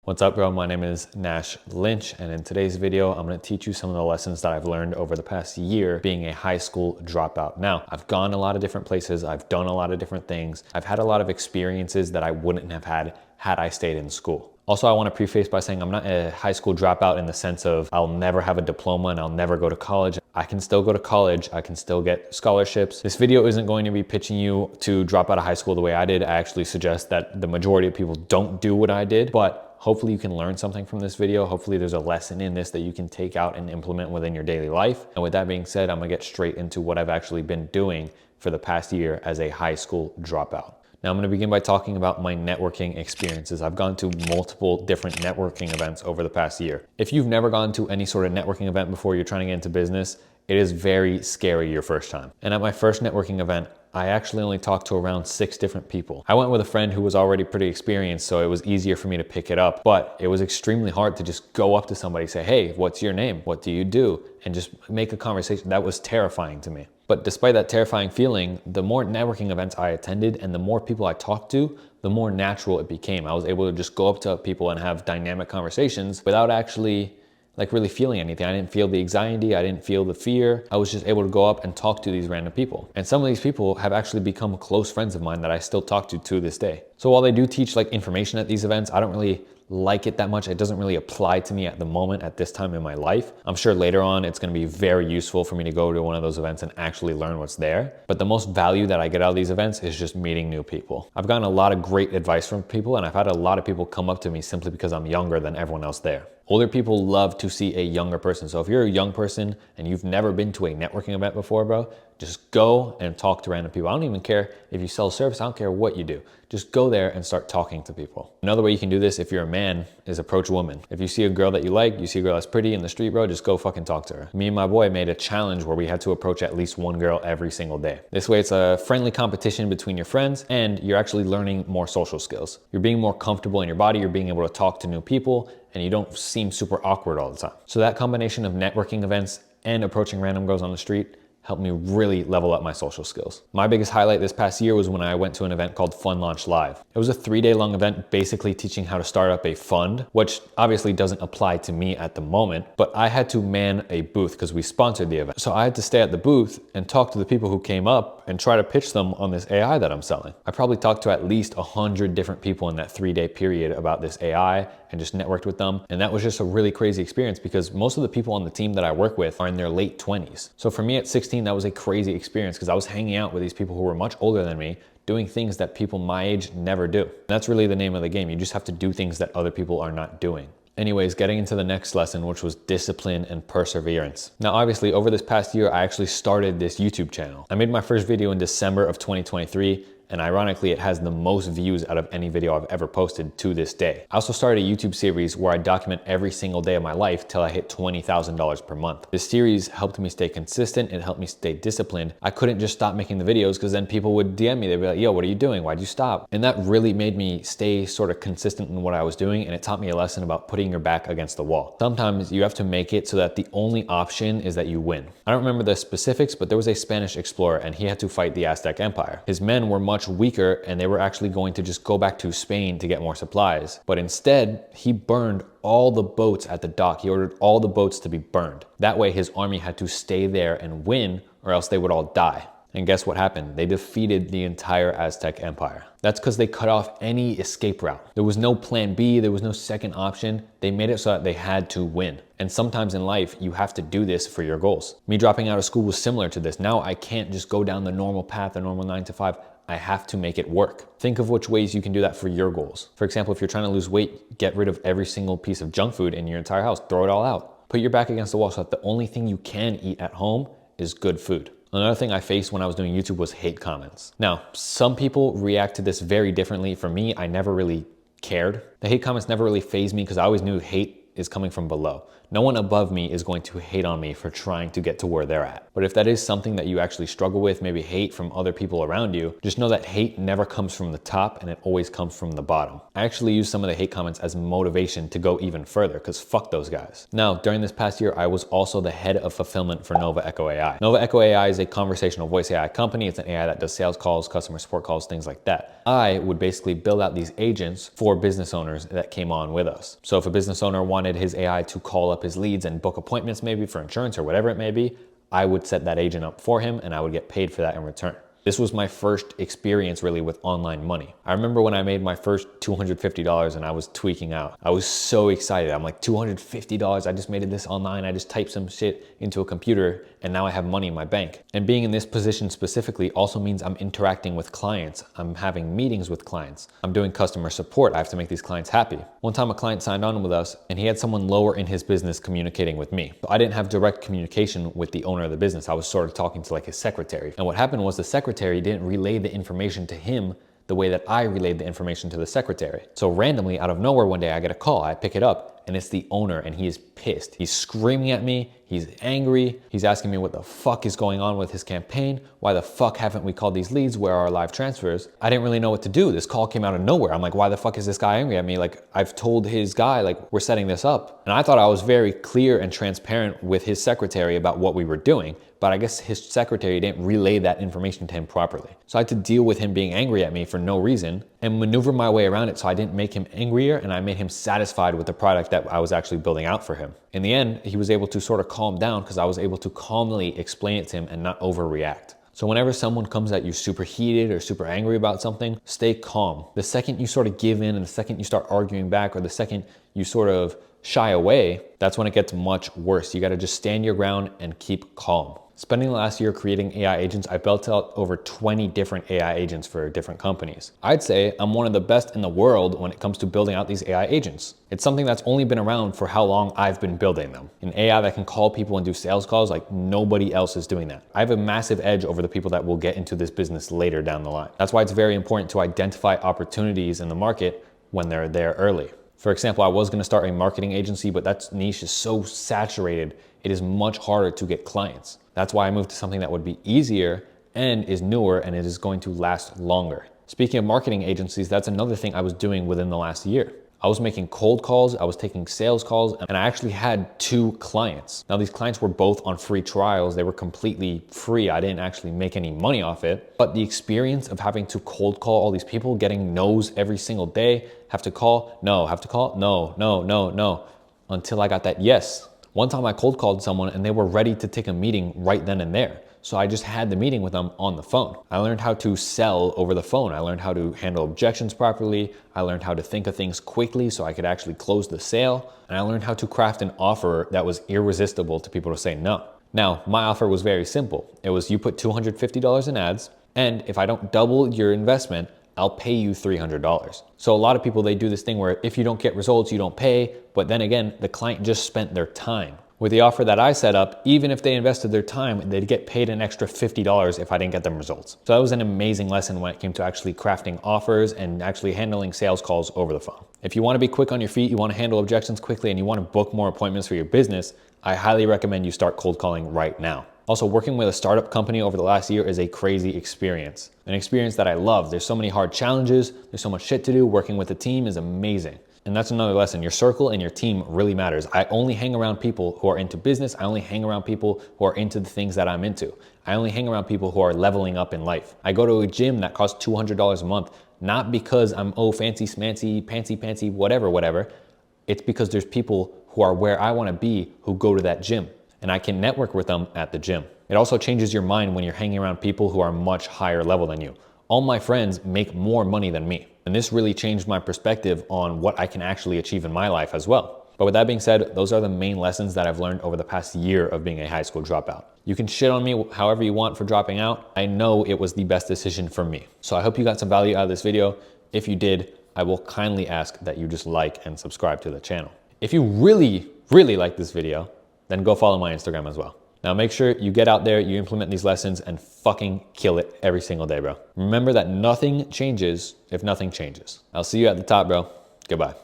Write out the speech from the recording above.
What's up, bro? My name is Nash Lynch, and in today's video, I'm going to teach you some of the lessons that I've learned over the past year being a high school dropout. Now, I've gone a lot of different places. I've done a lot of different things. I've had a lot of experiences that I wouldn't have had I stayed in school. Also, I want to preface by saying I'm not a high school dropout in the sense of I'll never have a diploma and I'll never go to college. I can still go to college. I can still get scholarships. This video isn't going to be pitching you to drop out of high school the way I did. I actually suggest that the majority of people don't do what I did, but hopefully you can learn something from this video. Hopefully there's a lesson in this that you can take out and implement within your daily life. And with that being said, I'm gonna get straight into what I've actually been doing for the past year as a high school dropout. Now I'm gonna begin by talking about my networking experiences. I've gone to multiple different networking events over the past year. If you've never gone to any sort of networking event before, you're trying to get into business, it is very scary your first time. And at my first networking event, I actually only talked to around 6 different people. I went with a friend who was already pretty experienced, so it was easier for me to pick it up, but it was extremely hard to just go up to somebody, say, hey, what's your name? What do you do? And just make a conversation. That was terrifying to me. But despite that terrifying feeling, the more networking events I attended and the more people I talked to, the more natural it became. I was able to just go up to people and have dynamic conversations without actually really feeling anything. I didn't feel the anxiety. I didn't feel the fear. I was just able to go up and talk to these random people. And some of these people have actually become close friends of mine that I still talk to this day. So while they do teach information at these events, I don't really like it that much. It doesn't really apply to me at the moment at this time in my life. I'm sure later on it's going to be very useful for me to go to one of those events and actually learn what's there. But the most value that I get out of these events is just meeting new people. I've gotten a lot of great advice from people, and I've had a lot of people come up to me simply because I'm younger than everyone else there. Older people love to see a younger person. So if you're a young person and you've never been to a networking event before, bro, just go and talk to random people. I don't even care if you sell a service. I don't care what you do. Just go there and start talking to people. Another way you can do this if you're a man is approach women. If you see a girl that you like, you see a girl that's pretty in the street, bro, just go fucking talk to her. Me and my boy made a challenge where we had to approach at least one girl every single day. This way it's a friendly competition between your friends and you're actually learning more social skills. You're being more comfortable in your body. You're being able to talk to new people and you don't seem super awkward all the time. So that combination of networking events and approaching random girls on the street helped me really level up my social skills. My biggest highlight this past year was when I went to an event called Fund Launch Live. It was a 3-day long event basically teaching how to start up a fund, which obviously doesn't apply to me at the moment, but I had to man a booth because we sponsored the event. So I had to stay at the booth and talk to the people who came up and try to pitch them on this AI that I'm selling. I probably talked to at least 100 different people in that 3-day period about this AI and just networked with them. And that was just a really crazy experience because most of the people on the team that I work with are in their late 20s. So for me at 16, that was a crazy experience because I was hanging out with these people who were much older than me, doing things that people my age never do. And that's really the name of the game. You just have to do things that other people are not doing. Anyways, getting into the next lesson, which was discipline and perseverance. Now, obviously, over this past year, I actually started this YouTube channel. I made my first video in December of 2023. And ironically, it has the most views out of any video I've ever posted to this day. I also started a YouTube series where I document every single day of my life till I hit $20,000 per month. This series helped me stay consistent. It helped me stay disciplined. I couldn't just stop making the videos because then people would DM me. They'd be like, yo, what are you doing? Why'd you stop? And that really made me stay sort of consistent in what I was doing. And it taught me a lesson about putting your back against the wall. Sometimes you have to make it so that the only option is that you win. I don't remember the specifics, but there was a Spanish explorer and he had to fight the Aztec Empire. His men were much weaker and they were actually going to just go back to Spain to get more supplies. But instead, he burned all the boats at the dock. He ordered all the boats to be burned. That way his army had to stay there and win or else they would all die. And guess what happened? They defeated the entire Aztec Empire. That's because they cut off any escape route. There was no plan B, there was no second option. They made it so that they had to win. And sometimes in life, you have to do this for your goals. Me dropping out of school was similar to this. Now I can't just go down the normal path, the normal 9 to 5. I have to make it work. Think of which ways you can do that for your goals. For example, if you're trying to lose weight, get rid of every single piece of junk food in your entire house, throw it all out. Put your back against the wall so that the only thing you can eat at home is good food. Another thing I faced when I was doing YouTube was hate comments. Now, some people react to this very differently. For me, I never really cared. The hate comments never really fazed me because I always knew hate is coming from below. No one above me is going to hate on me for trying to get to where they're at. But if that is something that you actually struggle with, maybe hate from other people around you, just know that hate never comes from the top and it always comes from the bottom. I actually use some of the hate comments as motivation to go even further, because fuck those guys. Now, during this past year, I was also the head of fulfillment for Nova Echo AI. Nova Echo AI is a conversational voice AI company. It's an AI that does sales calls, customer support calls, things like that. I would basically build out these agents for business owners that came on with us. So if a business owner wanted his AI to call up his leads and book appointments maybe for insurance or whatever it may be, I would set that agent up for him and I would get paid for that in return. This was my first experience really with online money. I remember when I made my first $250 and I was tweaking out. I was so excited. I'm like, $250, I just made this online. I just typed some shit into a computer and now I have money in my bank. And being in this position specifically also means I'm interacting with clients. I'm having meetings with clients. I'm doing customer support. I have to make these clients happy. One time a client signed on with us and he had someone lower in his business communicating with me. So I didn't have direct communication with the owner of the business. I was sort of talking to like his secretary. And what happened was the secretary didn't relay the information to him the way that I relayed the information to the secretary. So randomly out of nowhere one day I get a call, I pick it up and it's the owner and he is pissed. He's screaming at me, he's angry, he's asking me what the fuck is going on with his campaign, why the fuck haven't we called these leads, where are our live transfers? I didn't really know what to do. This call came out of nowhere. I'm like, why the fuck is this guy angry at me? Like, I've told his guy, like, we're setting this up. And I thought I was very clear and transparent with his secretary about what we were doing, but I guess his secretary didn't relay that information to him properly. So I had to deal with him being angry at me for no reason and maneuver my way around it so I didn't make him angrier and I made him satisfied with the product that I was actually building out for him. In the end, he was able to sort of calm down because I was able to calmly explain it to him and not overreact. So whenever someone comes at you super heated or super angry about something, stay calm. The second you sort of give in and the second you start arguing back or the second you sort of shy away, that's when it gets much worse. You got to just stand your ground and keep calm. Spending the last year creating AI agents, I built out over 20 different AI agents for different companies. I'd say I'm one of the best in the world when it comes to building out these AI agents. It's something that's only been around for how long I've been building them. An AI that can call people and do sales calls, like nobody else is doing that. I have a massive edge over the people that will get into this business later down the line. That's why it's very important to identify opportunities in the market when they're there early. For example, I was going to start a marketing agency, but that niche is so saturated, it is much harder to get clients. That's why I moved to something that would be easier and is newer and it is going to last longer. Speaking of marketing agencies, that's another thing I was doing within the last year. I was making cold calls, I was taking sales calls, and I actually had 2 clients. Now these clients were both on free trials. They were completely free. I didn't actually make any money off it. But the experience of having to cold call all these people, getting no's every single day, have to call, no, have to call, no, no, no, no, until I got that yes. One time I cold called someone and they were ready to take a meeting right then and there. So I just had the meeting with them on the phone. I learned how to sell over the phone. I learned how to handle objections properly. I learned how to think of things quickly so I could actually close the sale. And I learned how to craft an offer that was irresistible to people to say no. Now, my offer was very simple. It was you put $250 in ads, and if I don't double your investment, I'll pay you $300. So a lot of people, they do this thing where if you don't get results, you don't pay. But then again, the client just spent their time. With the offer that I set up, even if they invested their time, they'd get paid an extra $50 if I didn't get them results. So that was an amazing lesson when it came to actually crafting offers and actually handling sales calls over the phone. If you want to be quick on your feet, you want to handle objections quickly, and you want to book more appointments for your business, I highly recommend you start cold calling right now. Also, working with a startup company over the last year is a crazy experience. An experience that I love. There's so many hard challenges. There's so much shit to do. Working with a team is amazing. And that's another lesson. Your circle and your team really matters. I only hang around people who are into business. I only hang around people who are into the things that I'm into. I only hang around people who are leveling up in life. I go to a gym that costs $200 a month, not because I'm, fancy, smancy, pantsy, whatever. It's because there's people who are where I want to be who go to that gym, and I can network with them at the gym. It also changes your mind when you're hanging around people who are much higher level than you. All my friends make more money than me. And this really changed my perspective on what I can actually achieve in my life as well. But with that being said, those are the main lessons that I've learned over the past year of being a high school dropout. You can shit on me however you want for dropping out. I know it was the best decision for me. So I hope you got some value out of this video. If you did, I will kindly ask that you just like and subscribe to the channel. If you really like this video, then go follow my Instagram as well. Now make sure you get out there, you implement these lessons, and fucking kill it every single day, bro. Remember that nothing changes if nothing changes. I'll see you at the top, bro. Goodbye.